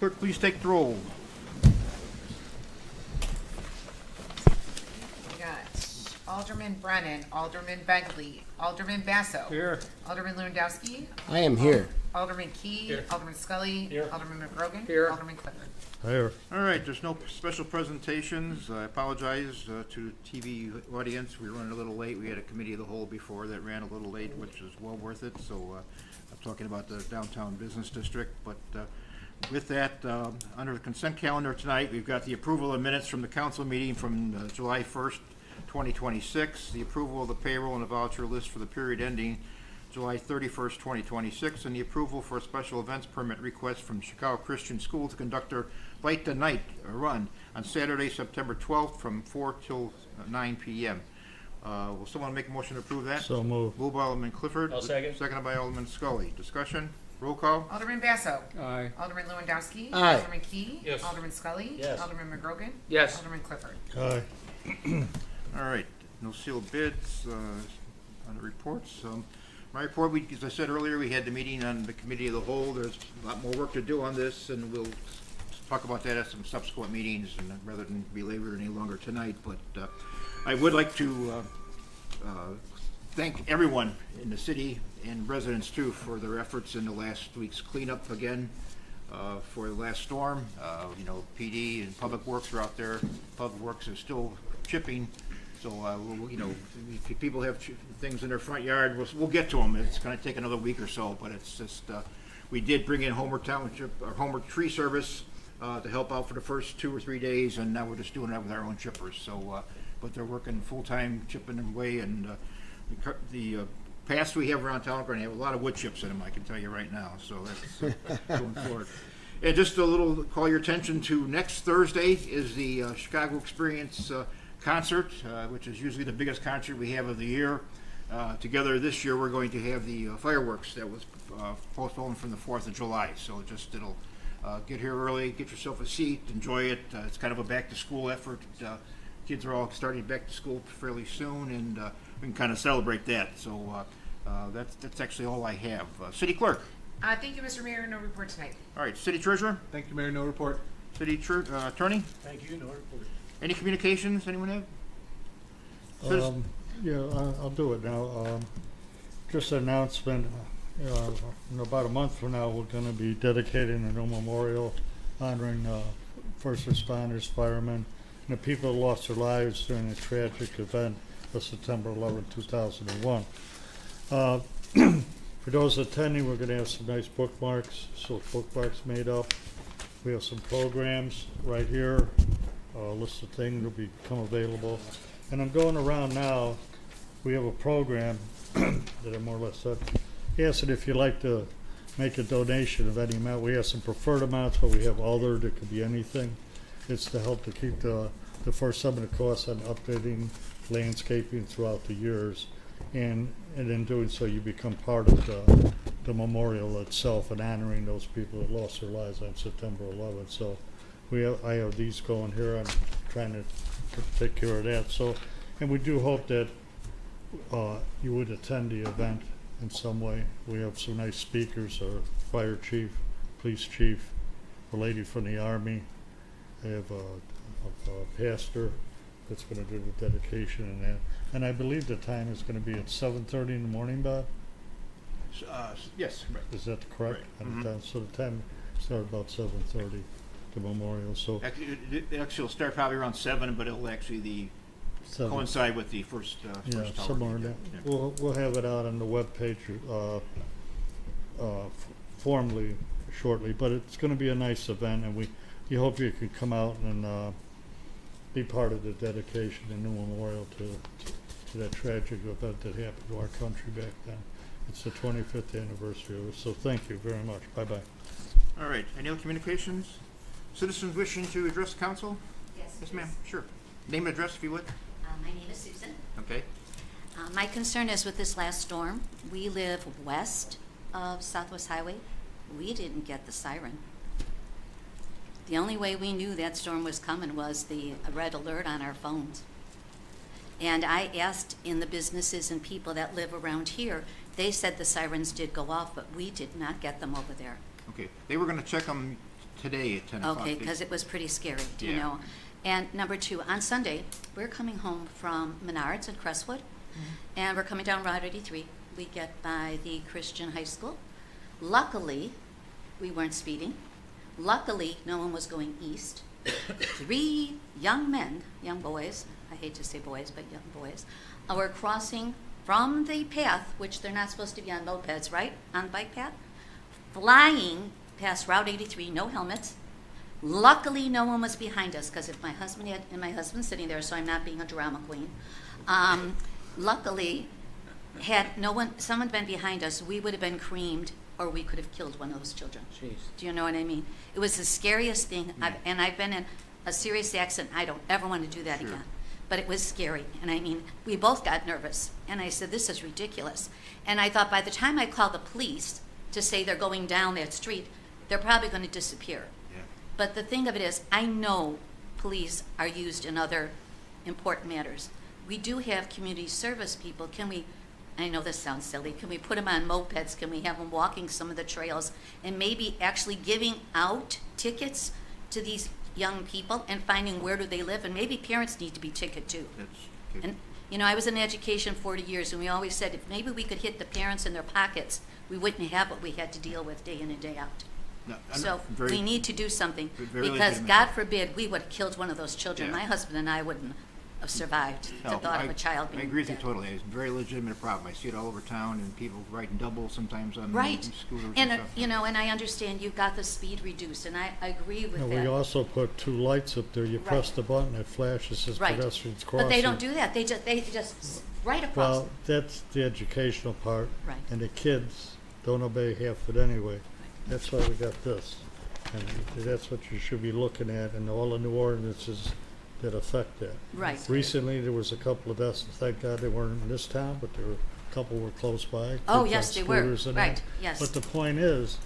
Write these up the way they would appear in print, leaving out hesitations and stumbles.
Clerk, please take the roll. We got Alderman Brennan, Alderman Begley, Alderman Basso. Here. Alderman Lewandowski. I am here. Alderman Key. Here. Alderman Scully. Here. Alderman McGrogan. Here. Alderman Clifford. Here. All right, there's no special presentations. I apologize to the TV audience. We were running a little late. We had a committee of the whole before that ran a little late, which is well worth it. So I'm talking about the downtown business district. But with that, under the consent calendar tonight, we've got the approval of minutes from the council meeting from July 1st, 2026, the approval of the payroll and the voucher list for the period ending July 31st, 2026, and the approval for a special events permit request from Chicago Christian School to conduct their Light the Night run on Saturday, September 12th from 4 till 9 p.m. Will someone make a motion to approve that? So moved. Moved by Alderman Clifford. I'll second. Seconded by Alderman Scully. Discussion? Roll call? Alderman Basso. Aye. Alderman Lewandowski. Aye. Alderman Key. Yes. Alderman Scully. Yes. Alderman McGrogan. Yes. Alderman Clifford. Aye. All right, no sealed bids on the reports. My report, as I said earlier, we had the meeting on the committee of the whole. There's a lot more work to do on this, and we'll talk about that at some subsequent meetings, and rather than belabor it any longer tonight. But I would like to thank everyone in the city and residents too for their efforts in the last week's cleanup again for the last storm. PD and Public Works are out there. Public Works is still chipping. So, if people have things in their front yard, we'll get to them. It's going to take another week or so, but it's just, we did bring in Homer Township, or Homer Tree Service to help out for the first 2 or 3 days, and now we're just doing that with our own chippers. So, but they're working full-time chipping away, and the paths we have around town are going to have a lot of wood chips in them, I can tell you right now. So that's going forward. And just a little call your attention to next Thursday is the Chicago Experience concert, which is usually the biggest concert we have of the year. Together this year, we're going to have the fireworks that was postponed from the 4th of July. So it'll get here early, get yourself a seat, enjoy it. It's kind of a back-to-school effort. Kids are all starting back to school fairly soon, and we can kind of celebrate that. So that's actually all I have. City Clerk. Thank you, Mr. Mayor. No report tonight. All right, City Treasurer. Thank you, Mayor. No report. City Attorney. Thank you. No report. Any communications anyone have? I'll do it now. Just an announcement. In about a month from now, we're going to be dedicating a new memorial honoring first responders, firemen, and the people who lost their lives during a tragic event of September 11, 2001. For those attending, we're going to have some nice bookmarks, bookmarks made up. We have some programs right here. A list of things will become available. And I'm going around now. We have a program that I more or less said. Yes, and if you'd like to make a donation of any amount, we have some preferred amounts, but we have other that could be anything. It's to help to keep the first some of the costs on updating landscaping throughout the years. And in doing so, you become part of the memorial itself and honoring those people that lost their lives on September 11th. So I have these going here. I'm trying to take care of that. So, and we do hope that you would attend the event in some way. We have some nice speakers, our fire chief, police chief, a lady from the Army. I have a pastor that's going to do the dedication and that. And I believe the time is going to be at 7:30 in the morning, Bob? Yes, right. Is that correct? Right. Mm-hmm. So the time starts about 7:30, the memorial. So Actually, it'll start probably around 7, but it'll actually coincide with the first tower. Somewhere in there. Yeah. We'll have it out on the webpage formally shortly, but it's going to be a nice event, and we hope you can come out and be part of the dedication and new memorial to that tragic event that happened to our country back then. It's the 25th anniversary of it, so thank you very much. Bye-bye. All right. Any other communications? Citizens wishing to address council? Yes, Yes, ma'am. please. Sure. Name and address, if you would. My name is Susan. Okay. My concern is with this last storm. We live west of Southwest Highway. We didn't get the siren. The only way we knew that storm was coming was the red alert on our phones. And I asked in the businesses and people that live around here, they said the sirens did go off, but we did not get them over there. Okay. They were going to check them today at 10 o'clock. Okay, because it was pretty scary, you Yeah. know. And number two, on Sunday, we're coming home from Menards in Crestwood, and we're coming down Route 83. We get by the Christian High School. Luckily, we weren't speeding. Luckily, no one was going east. 3 young men, young boys, I hate to say boys, but young boys, were crossing from the path, which they're not supposed to be on mopeds, right? On the bike path, flying past Route 83, no helmets. Luckily, no one was behind us, because if my husband had, and my husband's sitting there, so I'm not being a drama queen. Luckily, had no one, someone been behind us, we would have been creamed, or we could have killed one of those children. Jeez. Do you know what I mean? It was the scariest thing, and I've been in a serious accident. I don't ever want to do that Sure. again. But it was scary, and I mean, we both got nervous, and I said, this is ridiculous. And I thought by the time I call the police to say they're going down that street, they're probably going to disappear. Yeah. But the thing of it is, I know police are used in other important matters. We do have community service people. Can we, I know this sounds silly, can we put them on mopeds? Can we have them walking some of the trails and maybe actually giving out tickets to these young people and finding where do they live? And maybe parents need to be ticketed too. That's good. And, you know, I was in education 40 years, and we always said if maybe we could hit the parents in their pockets, we wouldn't have what we had to deal with day in and day out. No, I'm So very- we need to do something, very because legitimate. God forbid we would have killed one of those children. Yeah. My husband and I wouldn't have survived the No, thought of a child I being agree with you dead. totally. It's a very legitimate problem. I see it all over town, and people riding double sometimes on Right. scooters And, and stuff. you know, and I understand you've got the speed reduced, and I agree with And we that. also put 2 lights up there. You press Right. the button, it flashes as Right. pedestrians crossing. But they don't do that. They just right across. Well, that's the educational part. Right. And the kids don't obey half of it anyway. That's why we got this. And that's what you should be looking at, and all the new ordinances that affect that. Right. Recently, there was a couple of deaths. Thank God they weren't in this town, but there were a couple were close by. Oh, kids yes, on they were. scooters and Right, that. yes. But the point is,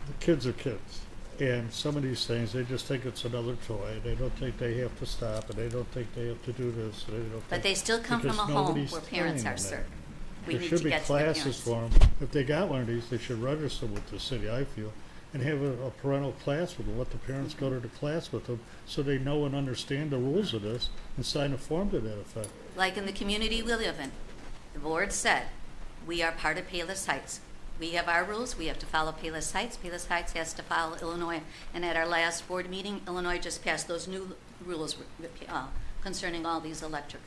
the kids are kids. And some of these things, they just think it's another toy. They don't think they have to stop, and they don't think they have to do this. They don't But think- they still come from a because home nobody's where parents training are them served. that. We There need should to be get to the classes parents. for them. If they got one of these, they should register with the city, I feel, and have a parental class with them. Let the parents go to the class with them so they know and understand the rules of this and sign a form to that effect. Like in the community we live in, the board said, we are part of Palos Heights. We have our rules, we have to follow Palos Heights. Palos Heights has to follow Illinois. And at our last board meeting, Illinois just passed those new rules concerning all these electric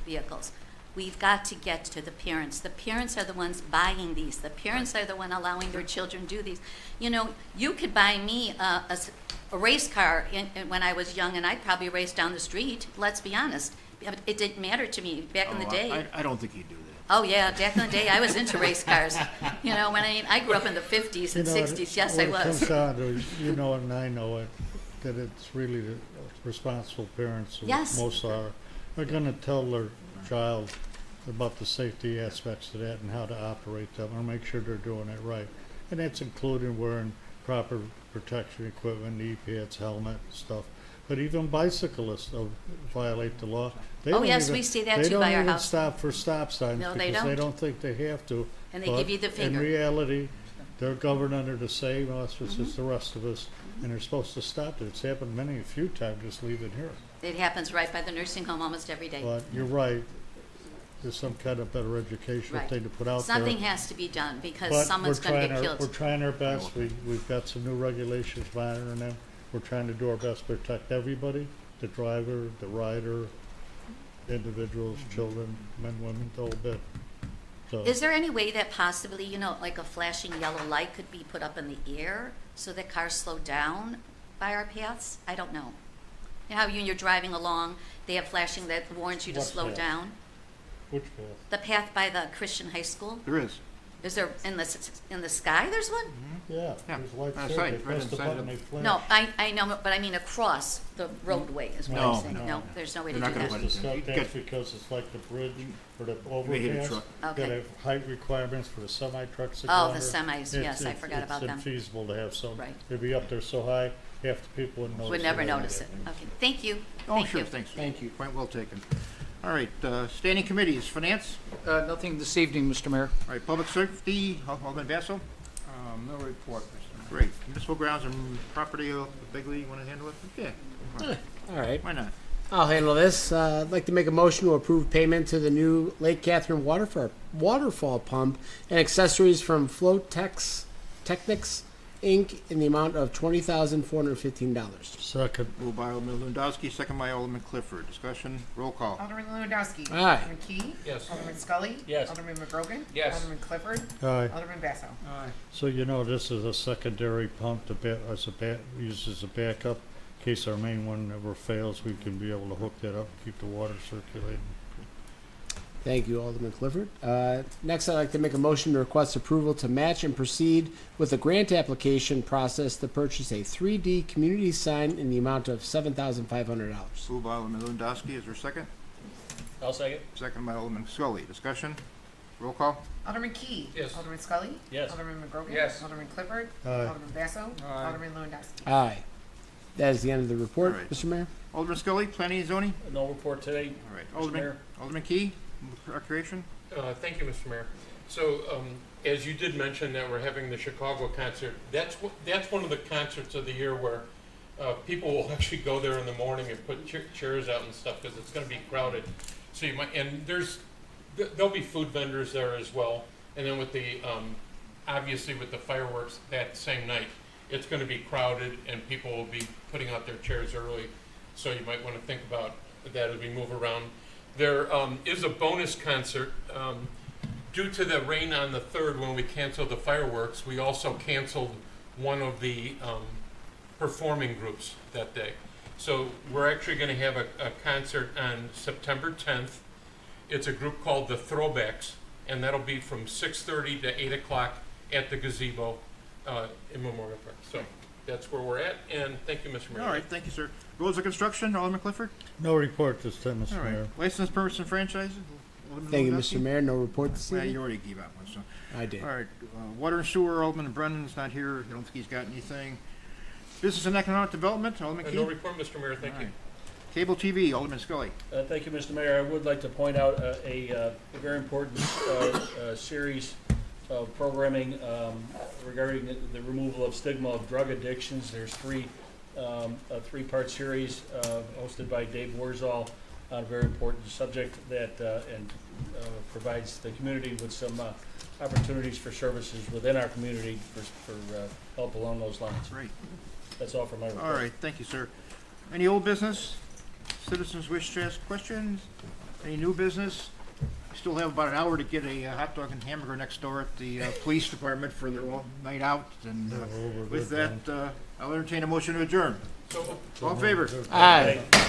vehicles. We've got to get to the parents. The parents are the ones buying these. The parents are the one allowing their children to do these. You know, you could buy me a race car when I was young, and I'd probably race down the street, let's be honest. But it didn't matter to me back in the Oh, day. I don't think you do that. Oh, yeah, back in the day, I was into race cars. You know, I grew up in the 50s and 60s, yes, I When it comes was. down to, you know, and I know it, that it's really the responsible parents, who Yes. most are gonna tell their child about the safety aspects of that and how to operate them, and make sure they're doing it right. And that's including wearing proper protection equipment, knee pads, helmet, stuff. But even bicyclists violate the law. They Oh, don't yes, even- we see that too by our They don't even house. stop for stop signs No, they because they don't. don't think they have to. And they But give you the finger. In reality, they're governed under the same auspices Mm-hmm. as the rest of us, and they're supposed to stop it. It's happened a few times, just leaving here. It happens right by the nursing home almost every day. But you're right, there's some kind of better educational Right. thing to put out there. Something has to be done because But someone's we're going to trying get our- killed. We're trying our best. We've got some new regulations monitoring them. We're trying to do our best to protect everybody, the driver, the rider, individuals, children, men, women, the whole bit. So, Is there any way that possibly, you know, like a flashing yellow light could be put up in the air so that cars slow down by our paths? I don't know. You know how you're driving along, they have flashing that warns you to What slow path? down? which path? The path by the Christian high school? There is. Is there, in the sky there's one? Yeah, Yeah, there's lights on the there. side, They right press on the the side button, of they the- flash. No, I know, but I mean across the roadway is what No, I'm saying. no. No, there's no way to They're do not gonna that. let it- Stuff, you that's get- because it's like the bridge or the may hit a overpass. truck. Okay. Gotta have height requirements for the semi-trucks that go Oh, under. the semis, yes, I forgot about them. It's infeasible to have some. Right. They'd be up there so high, half the people wouldn't notice. Would never it. notice it. Okay, thank you. Oh, Thank sure, you. thanks. Thank you. Point well taken. All right, standing committees, finance, Nothing this evening, Mr. Mayor. all right, public safety, Alderman Basso. No report, Mr. Great. Municipal grounds and property, Bigley, you want to handle it? Yeah. All right. Why not? I'll handle this. I'd like to make a motion to approve payment to the new Lake Catherine waterfall pump and accessories from Technics, Inc. in the amount of $20,415. Second. Moved by Alderman Lewandowski, second by Alderman Clifford. Discussion, roll call. Alderman Lewandowski. Aye. Alderman Key. Yes. Alderman Scully. Yes. Alderman McGrogan. Yes. Alderman Clifford. Aye. Alderman Basso. So this is a secondary pump to used as a backup. In case our main one ever fails, we can be able to hook that up and keep the water circulating. Thank you, Alderman Clifford. Next, I'd like to make a motion to request approval to match and proceed with the grant application process to purchase a 3D community sign in the amount of $7,500. Moved by Alderman Lewandowski, is there a second? I'll second. Second by Alderman Scully. Discussion, roll call. Alderman Key. Yes. Alderman Scully. Yes. Alderman McGrogan. Yes. Alderman Clifford. Aye. Alderman Basso. Aye. Alderman Lewandowski. Aye. That is the end of the report, All right. Mr. Mayor. Alderman Scully, planning and zoning? No report today. All right. Mr. Mayor. Alderman Key, recreation? Thank you, Mr. Mayor. So, as you did mention that we're having the Chicago concert, that's one of the concerts of the year where people will actually go there in the morning and put chairs out and stuff because it's going to be crowded. So you might, and there'll be food vendors there as well. And then with the, obviously with the fireworks that same night, it's going to be crowded and people will be putting out their chairs early. So you might want to think about that as we move around. There is a bonus concert. Due to the rain on the 3rd when we canceled the fireworks, we also canceled one of the performing groups that day. So we're actually going to have a concert on September 10th. It's a group called the Throwbacks, and that'll be from 6:30 to 8 o'clock at the gazebo in Memorial Park. So that's where we're at, and thank you, Mr. Mayor. All right, thank you, sir. Roads of construction, Alderman Clifford? No report this time, Mr. All right. Mayor. License, permits, and franchises? Alderman Thank you, Lewandowski? Mr. Mayor. No report this Well, evening. you already gave out one, so. I did. All right, water and sewer, Alderman Brennan's not here. I don't think he's got anything. Business and economic development, Alderman Key? No report, Mr. Mayor. Thank you. Cable TV, Alderman Scully. Thank you, Mr. Mayor. I would like to point out a very important series of programming regarding the removal of stigma of drug addictions. There's a three-part series hosted by Dave Warzall on a very important subject that provides the community with some opportunities for services within our community for help along those lines. Great. That's all for my report. All right, thank you, sir. Any old business? Citizens wish to ask questions? Any new business? We still have about an hour to get a hot dog and hamburger next door at the police department for their night out. And we're with good, that, I'll entertain a motion to adjourn. So All in favor? Aye.